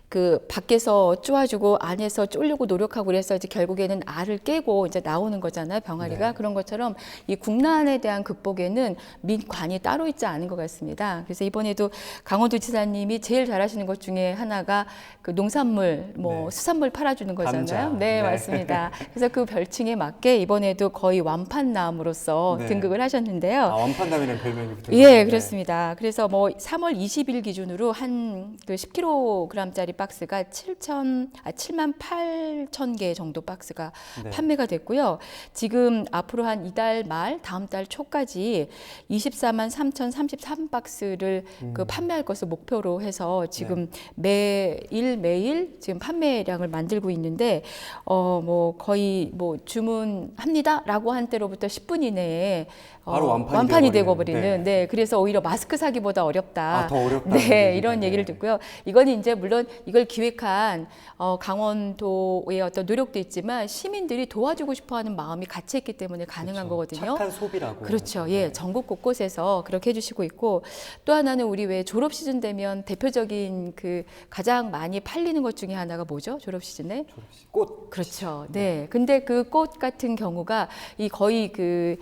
그 밖에서 쪼아주고 안에서 쫄려고 노력하고 그래서 이제 결국에는 알을 깨고 이제 나오는 거잖아요, 병아리가. 그런 것처럼 이 국난에 대한 극복에는 민관이 따로 있지 않은 것 같습니다. 그래서 이번에도 강원도지사님이 제일 잘하시는 것 중에 하나가 그 농산물, 뭐 수산물 팔아주는 거잖아요. 감자. 네, 네. 맞습니다. 그래서 그 별칭에 맞게 이번에도 거의 완판남으로서 등극을 하셨는데요. 완판남이라는 별명이 붙어요. 예, 그렇습니다. 그래서 뭐 3월 20일 기준으로 한 그 10kg짜리 박스가 7만 8천 개 정도 박스가 판매가 됐고요. 지금 앞으로 한 이달 말, 다음 달 초까지 24만 3,033박스를 그 판매할 것을 목표로 해서 지금 매일 지금 판매량을 만들고 있는데 뭐 거의 뭐 주문합니다라고 한 때로부터 10분 이내에 바로 완판이 되고 되어버리는. 버리는. 네, 그래서 오히려 마스크 사기보다 어렵다. 더 어렵다. 네, 이런 얘기를 듣고요. 이거는 이제 물론 이걸 기획한 강원도의 어떤 노력도 있지만 시민들이 도와주고 싶어하는 마음이 같이 있기 때문에 가능한 거거든요. 착한 소비라고. 그렇죠. 예, 전국 곳곳에서 그렇게 해주시고 있고 또 하나는 우리 왜 졸업 시즌 되면 대표적인 그 가장 많이 팔리는 것 중에 하나가 뭐죠? 졸업 시즌에? 꽃. 그렇죠. 네. 근데 그 꽃 같은 경우가 이 거의 그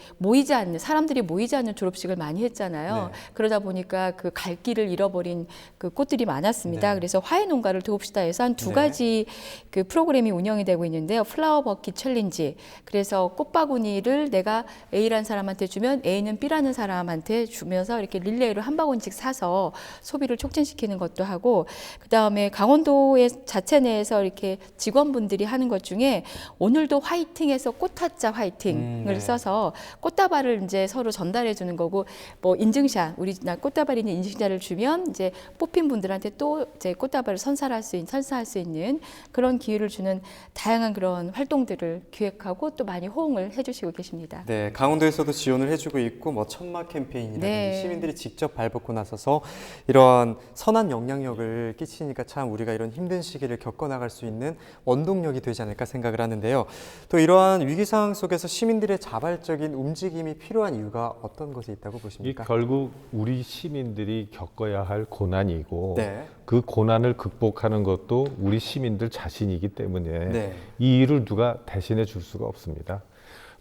사람들이 모이지 않는 졸업식을 많이 했잖아요. 그러다 보니까 그 갈 길을 잃어버린 그 꽃들이 많았습니다. 그래서 화훼 농가를 도웁시다 해서 한 2가지 그 프로그램이 운영이 되고 있는데요. 플라워 버킷 챌린지. 그래서 꽃바구니를 내가 A라는 사람한테 주면 A는 B라는 사람한테 주면서 이렇게 릴레이로 한 바구니씩 사서 소비를 촉진시키는 것도 하고 그다음에 강원도의 자체 내에서 이렇게 직원분들이 하는 것 중에 오늘도 화이팅해서 꽃화자 화이팅을 써서 꽃다발을 이제 서로 전달해 주는 거고 뭐 인증샷 우리나라 꽃다발이 있는 인증샷을 주면 이제 뽑힌 분들한테 또 이제 꽃다발을 선사할 수 있는 그런 기회를 주는 다양한 그런 활동들을 기획하고 또 많이 호응을 해주시고 계십니다. 네, 강원도에서도 지원을 해주고 있고 뭐 천막 캠페인이라든지 시민들이 직접 발벗고 나서서 이러한 선한 영향력을 끼치니까 참 우리가 이런 힘든 시기를 겪어나갈 수 있는 원동력이 되지 않을까 생각을 하는데요. 또 이러한 위기 상황 속에서 시민들의 자발적인 움직임이 필요한 이유가 어떤 것이 있다고 보십니까? 결국 우리 시민들이 겪어야 할 고난이고 그 고난을 극복하는 것도 우리 시민들 자신이기 때문에 이 일을 누가 대신해 줄 수가 없습니다.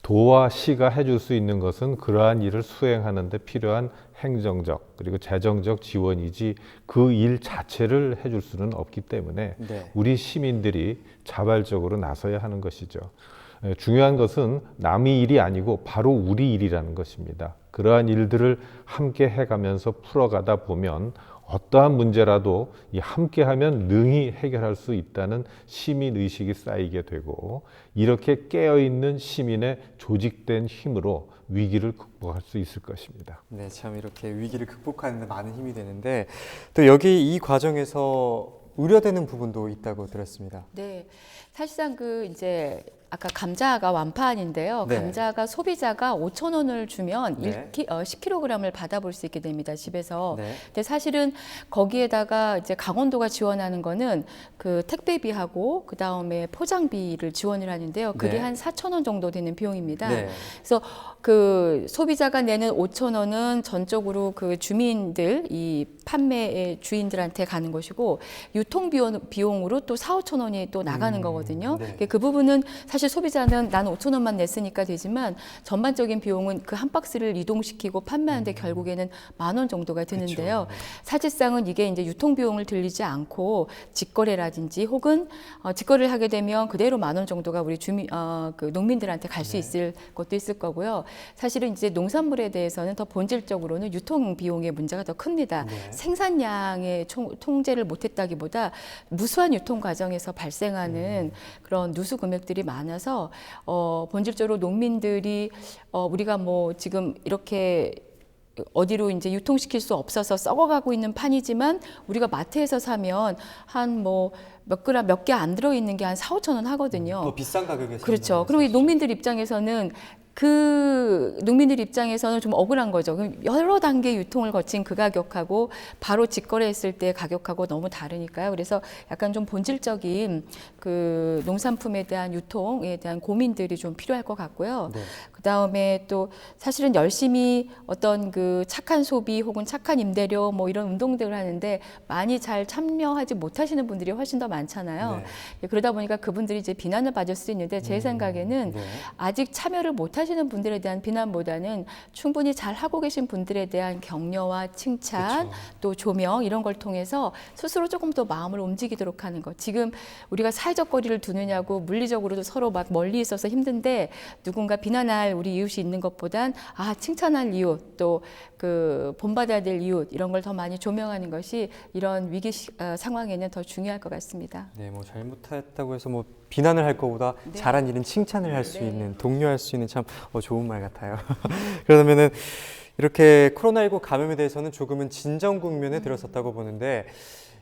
도와 시가 해줄 수 있는 것은 그러한 일을 수행하는 데 필요한 행정적 그리고 재정적 지원이지 그 일 자체를 해줄 수는 없기 때문에 우리 시민들이 자발적으로 나서야 하는 것이죠. 중요한 것은 남의 일이 아니고 바로 우리 일이라는 것입니다. 그러한 일들을 함께 해가면서 풀어가다 보면 어떠한 문제라도 이 함께하면 능히 해결할 수 있다는 시민의식이 쌓이게 되고 이렇게 깨어있는 시민의 조직된 힘으로 위기를 극복할 수 있을 것입니다. 네, 참 이렇게 위기를 극복하는 데 많은 힘이 되는데 또 여기 이 과정에서 우려되는 부분도 있다고 들었습니다. 네, 사실상 그 이제 아까 감자가 완판인데요. 감자가 소비자가 5,000원을 주면 10kg을 받아볼 수 있게 됩니다. 집에서. 근데 사실은 거기에다가 이제 강원도가 지원하는 거는 그 택배비하고 그 다음에 포장비를 지원을 하는데요. 그게 한 4,000원 정도 되는 비용입니다. 그래서 그 소비자가 내는 5,000원은 전적으로 그 주민들, 이 판매의 주인들한테 가는 것이고 유통 비용으로 또 4,5,000원이 또 나가는 거거든요. 그 부분은 사실 사실 소비자는 나는 5천 원만 냈으니까 되지만 전반적인 비용은 그 한 박스를 이동시키고 판매하는데 결국에는 10,000원 정도가 드는데요. 사실상은 이게 이제 유통 비용을 들리지 않고 직거래라든지 혹은 직거래를 하게 되면 그대로 10,000원 정도가 우리 그 농민들한테 갈 수 있을 것도 있을 거고요. 사실은 이제 농산물에 대해서는 더 본질적으로는 유통 비용의 문제가 더 큽니다. 생산량의 통제를 못했다기보다 무수한 유통 과정에서 발생하는 그런 누수 금액들이 많아서 본질적으로 농민들이 우리가 뭐 지금 이렇게 어디로 이제 유통시킬 수 없어서 썩어가고 있는 판이지만 우리가 마트에서 사면 한 뭐 몇 그램 몇 개 안 들어있는 게 한 4-5천 원 하거든요. 더 비싼 가격에 그렇죠. 그리고 이 농민들 입장에서는 좀 억울한 거죠. 그럼 여러 단계 유통을 거친 그 가격하고 바로 직거래했을 때 가격하고 너무 다르니까요. 그래서 약간 좀 본질적인 그 농산품에 대한 유통에 대한 고민들이 좀 필요할 것 같고요. 그다음에 또 사실은 열심히 어떤 그 착한 소비 혹은 착한 임대료 뭐 이런 운동들을 하는데 많이 잘 참여하지 못하시는 분들이 훨씬 더 많잖아요. 그러다 보니까 그분들이 이제 비난을 받을 수 있는데 제 생각에는 아직 참여를 못 하시는 분들에 대한 비난보다는 충분히 잘 하고 계신 분들에 대한 격려와 칭찬, 또 조명 이런 걸 통해서 스스로 조금 더 마음을 움직이도록 하는 것. 지금 우리가 사회적 거리를 두느냐고 물리적으로도 서로 막 멀리 있어서 힘든데 누군가 비난할 우리 이웃이 있는 것보단 칭찬할 이웃, 또 그 본받아야 될 이웃 이런 걸 더 많이 조명하는 것이 이런 위기 상황에는 더 중요할 것 같습니다. 네, 뭐 잘못했다고 해서 뭐 비난을 할 것보다 잘한 일은 칭찬을 할 수 있는, 독려할 수 있는 참 좋은 말 같아요. 그러면은 이렇게 코로나19 감염에 대해서는 조금은 진정 국면에 들어섰다고 보는데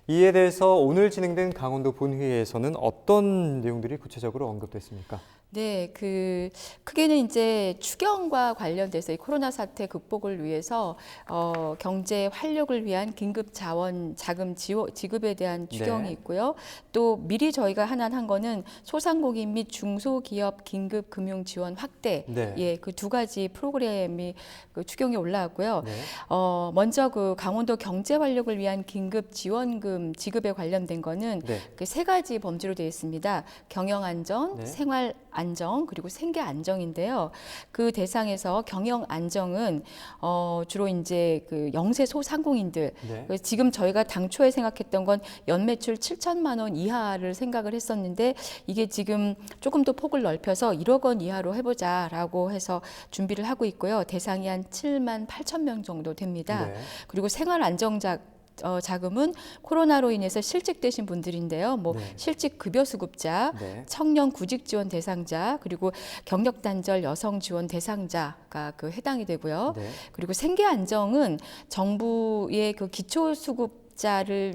이에 대해서 오늘 진행된 강원도 본회의에서는 어떤 내용들이 구체적으로 언급됐습니까? 네, 크게는 이제 추경과 관련돼서 이 코로나 사태 극복을 위해서 경제 활력을 위한 긴급 자금 지급에 대한 추경이 있고요. 또 미리 저희가 하나 한 거는 소상공인 및 중소기업 긴급 금융 지원 확대, 그 두 가지 프로그램이 그 추경에 올라왔고요. 먼저 그 강원도 경제 활력을 위한 긴급 지원금 지급에 관련된 거는 그 세 가지 범주로 되어 있습니다. 경영 안정, 생활 안정 그리고 생계 안정인데요. 그 대상에서 경영 안정은 주로 이제 그 영세 소상공인들 지금 저희가 당초에 생각했던 건 연매출 7천만 원 이하를 생각을 했었는데 이게 지금 조금 더 폭을 넓혀서 1억 원 이하로 해보자라고 해서 준비를 하고 있고요. 대상이 한 7만 8천 명 정도 됩니다. 그리고 생활 안정자 자금은 코로나로 인해서 실직되신 분들인데요. 뭐 실직 급여 수급자, 청년 구직 지원 대상자, 그리고 경력 단절 여성 지원 대상자가 그 해당이 되고요. 그리고 생계 안정은 정부의 그 기초 수급 자를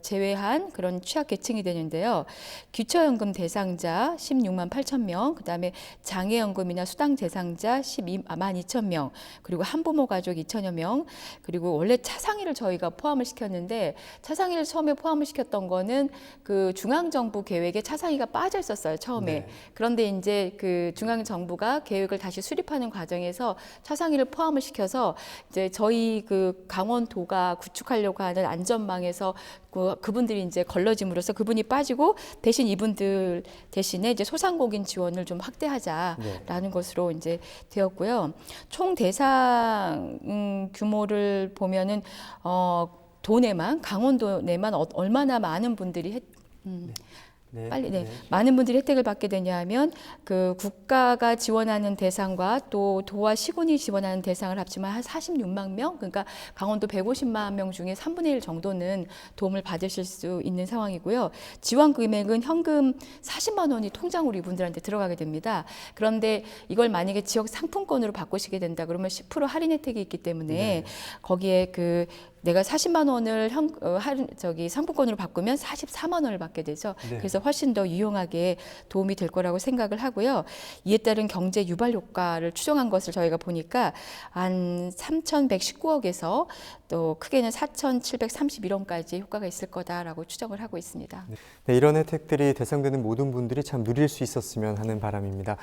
제외한 그런 취약 계층이 되는데요. 기초연금 대상자 16만 8천 명, 그다음에 장애연금이나 수당 대상자 12만 2천 명, 그리고 한부모 가족 2천여 명, 그리고 원래 차상위를 저희가 포함을 시켰는데 차상위를 처음에 포함을 시켰던 거는 그 중앙정부 계획에 차상위가 빠져 있었어요, 처음에. 그런데 이제 그 중앙정부가 계획을 다시 수립하는 과정에서 차상위를 포함을 시켜서 이제 저희 그 강원도가 구축하려고 하는 안전망에서 그분들이 이제 걸러짐으로써 그분이 빠지고 대신 이분들 대신에 이제 소상공인 지원을 좀 확대하자라는 것으로 이제 되었고요. 총 대상 규모를 보면은 도내만 강원도 내만 얼마나 많은 분들이 많은 분들이 혜택을 받게 되냐면 그 국가가 지원하는 대상과 또 도와 시군이 지원하는 대상을 합치면 한 46만 명, 그러니까 강원도 150만 명 중에 3분의 1 정도는 도움을 받으실 수 있는 상황이고요. 지원 금액은 현금 40만 원이 통장으로 이분들한테 들어가게 됩니다. 그런데 이걸 만약에 지역 상품권으로 바꾸시게 된다 그러면 10% 할인 혜택이 있기 때문에 거기에 그 내가 40만 원을 상품권으로 바꾸면 44만 원을 받게 되죠. 그래서 훨씬 더 유용하게 도움이 될 거라고 생각을 하고요. 이에 따른 경제 유발 효과를 추정한 것을 저희가 보니까 한 3,119억에서 또 크게는 4,731원까지 효과가 있을 거다라고 추정을 하고 있습니다. 네, 이런 혜택들이 대상되는 모든 분들이 참 누릴 수 있었으면 하는 바람입니다.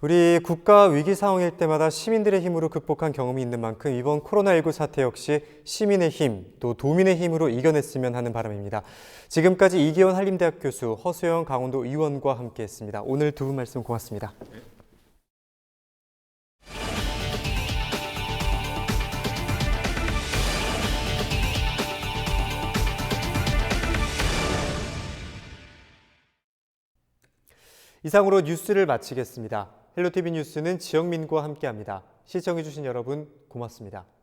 우리 국가 위기 상황일 때마다 시민들의 힘으로 극복한 경험이 있는 만큼 이번 코로나19 사태 역시 시민의 힘, 또 도민의 힘으로 이겨냈으면 하는 바람입니다. 지금까지 이기원 한림대학 교수, 허수영 강원도 의원과 함께했습니다. 오늘 두 분 말씀 고맙습니다. 이상으로 뉴스를 마치겠습니다. 헬로티비 뉴스는 지영민과 함께합니다. 시청해주신 여러분 고맙습니다.